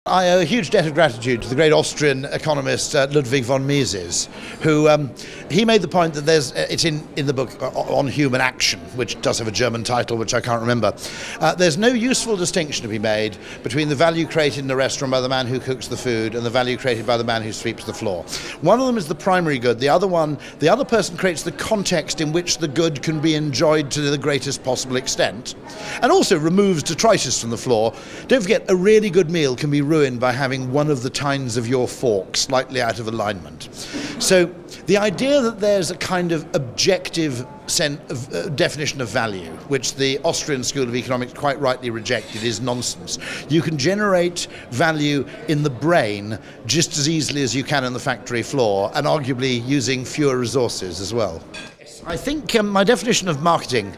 I owe a huge debt of gratitude to the great Austrian economist Ludwig von Mises, who he made the point that it's in the book On Human Action, which does have a German title which I can't remember. There's no useful distinction to be made between the value created in the restaurant by the man who cooks the food and the value created by the man who sweeps the floor. One of them is the primary good, the other person creates the context in which the good can be enjoyed to the greatest possible extent, and also removes detritus from the floor. Don't forget, a really good meal can be ruined by having one of the tines of your fork slightly out of alignment. So the idea that there's a kind of objective definition of value, which the Austrian School of Economics quite rightly rejected, is nonsense. You can generate value in the brain just as easily as you can on the factory floor, and arguably using fewer resources as well. I think my definition of marketing,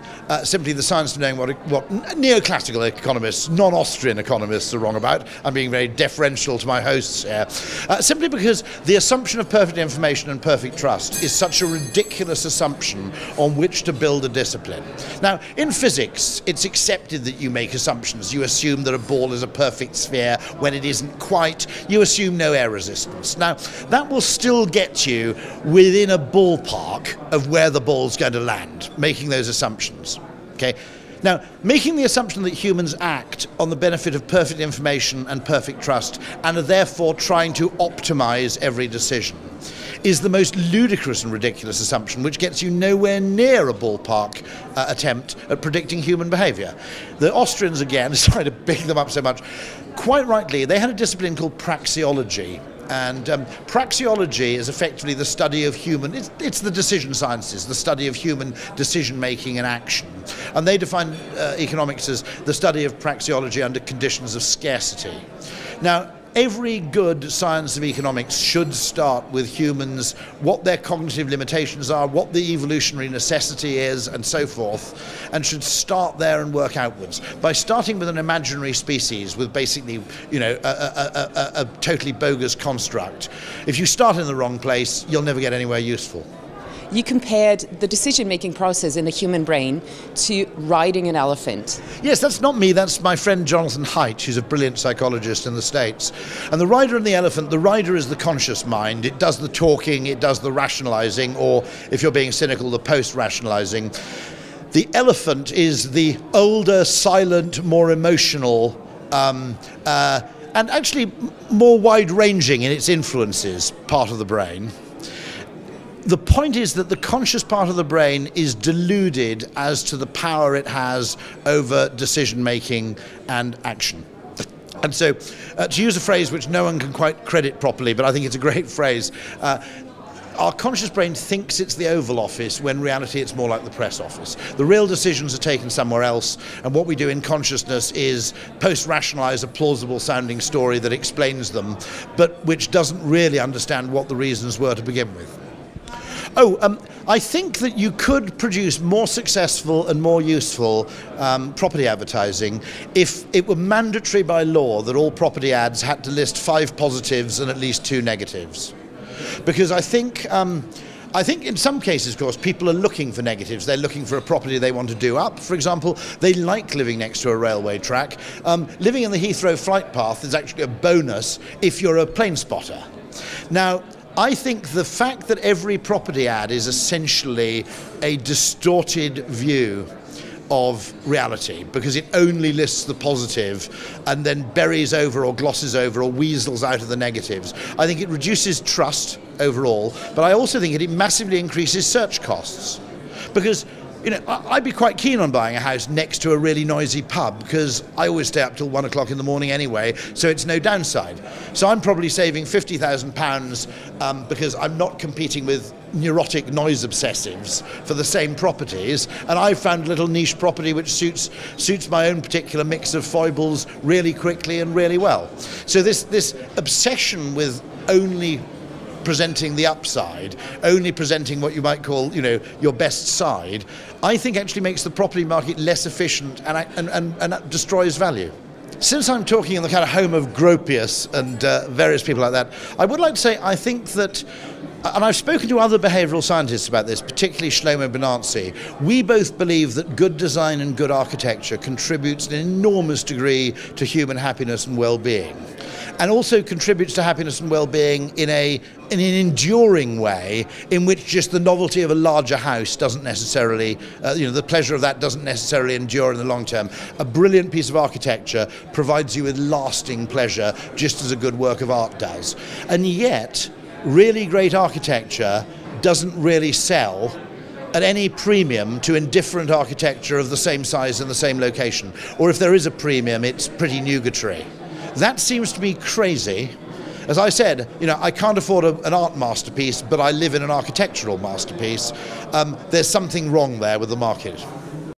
simply the science of knowing what neoclassical economists, non-Austrian economists are wrong about. I'm being very deferential to my hosts here. Simply because the assumption of perfect information and perfect trust is such a ridiculous assumption on which to build a discipline. Now, in physics, it's accepted that you make assumptions. You assume that a ball is a perfect sphere when it isn't quite. You assume no air resistance. Now, that will still get you within a ballpark of where the ball's going to land, making those assumptions. Okay. Now, making the assumption that humans act on the benefit of perfect information and perfect trust, and are therefore trying to optimize every decision, is the most ludicrous and ridiculous assumption, which gets you nowhere near a ballpark attempt at predicting human behavior. The Austrians, again, sorry to big them up so much, quite rightly, they had a discipline called praxeology. And praxeology is effectively the study of human, it's the decision sciences, the study of human decision-making and action. And they define economics as the study of praxeology under conditions of scarcity. Now, every good science of economics should start with humans, what their cognitive limitations are, what the evolutionary necessity is, and so forth, and should start there and work outwards. By starting with an imaginary species, with basically, you know, a totally bogus construct, if you start in the wrong place, you'll never get anywhere useful. You compared the decision-making process in the human brain to riding an elephant. Yes, that's not me, that's my friend Jonathan Haidt, who's a brilliant psychologist in the States. And the rider and the elephant, the rider is the conscious mind. It does the talking, it does the rationalizing, or if you're being cynical, the post-rationalizing. The elephant is the older, silent, more emotional, and actually more wide-ranging in its influences part of the brain. The point is that the conscious part of the brain is deluded as to the power it has over decision-making and action. And so, to use a phrase which no one can quite credit properly, but I think it's a great phrase, our conscious brain thinks it's the Oval Office, when in reality it's more like the press office. The real decisions are taken somewhere else, and what we do in consciousness is post-rationalize a plausible sounding story that explains them, but which doesn't really understand what the reasons were to begin with. I think that you could produce more successful and more useful property advertising if it were mandatory by law that all property ads had to list 5 positives and at least 2 negatives. Because I think in some cases, of course, people are looking for negatives. They're looking for a property they want to do up. For example, they like living next to a railway track. Living in the Heathrow flight path is actually a bonus if you're a plane spotter. Now, I think the fact that every property ad is essentially a distorted view of reality, because it only lists the positive and then buries over or glosses over or weasels out of the negatives. I think it reduces trust overall, but I also think it massively increases search costs. Because, you know, I'd be quite keen on buying a house next to a really noisy pub, because I always stay up till 1 o'clock in the morning anyway, so it's no downside. So I'm probably saving £50,000 because I'm not competing with neurotic noise obsessives for the same properties, and I've found a little niche property which suits my own particular mix of foibles really quickly and really well. So this obsession with only presenting the upside, only presenting what you might call, you know, your best side, I think actually makes the property market less efficient and destroys value. Since I'm talking in the kind of home of Gropius and various people like that, I would like to say I think that, and I've spoken to other behavioural scientists about this, particularly Shlomo Benartzi, we both believe that good design and good architecture contributes in an enormous degree to human happiness and well-being. and also contributes to happiness and well-being in an enduring way, in which just the novelty of a larger house doesn't necessarily, the pleasure of that doesn't necessarily endure in the long term. A brilliant piece of architecture provides you with lasting pleasure, just as a good work of art does. And yet, really great architecture doesn't really sell at any premium to indifferent architecture of the same size and the same location. Or if there is a premium, it's pretty nugatory. That seems to me crazy. As I said, I can't afford an art masterpiece, but I live in an architectural masterpiece. There's something wrong there with the market.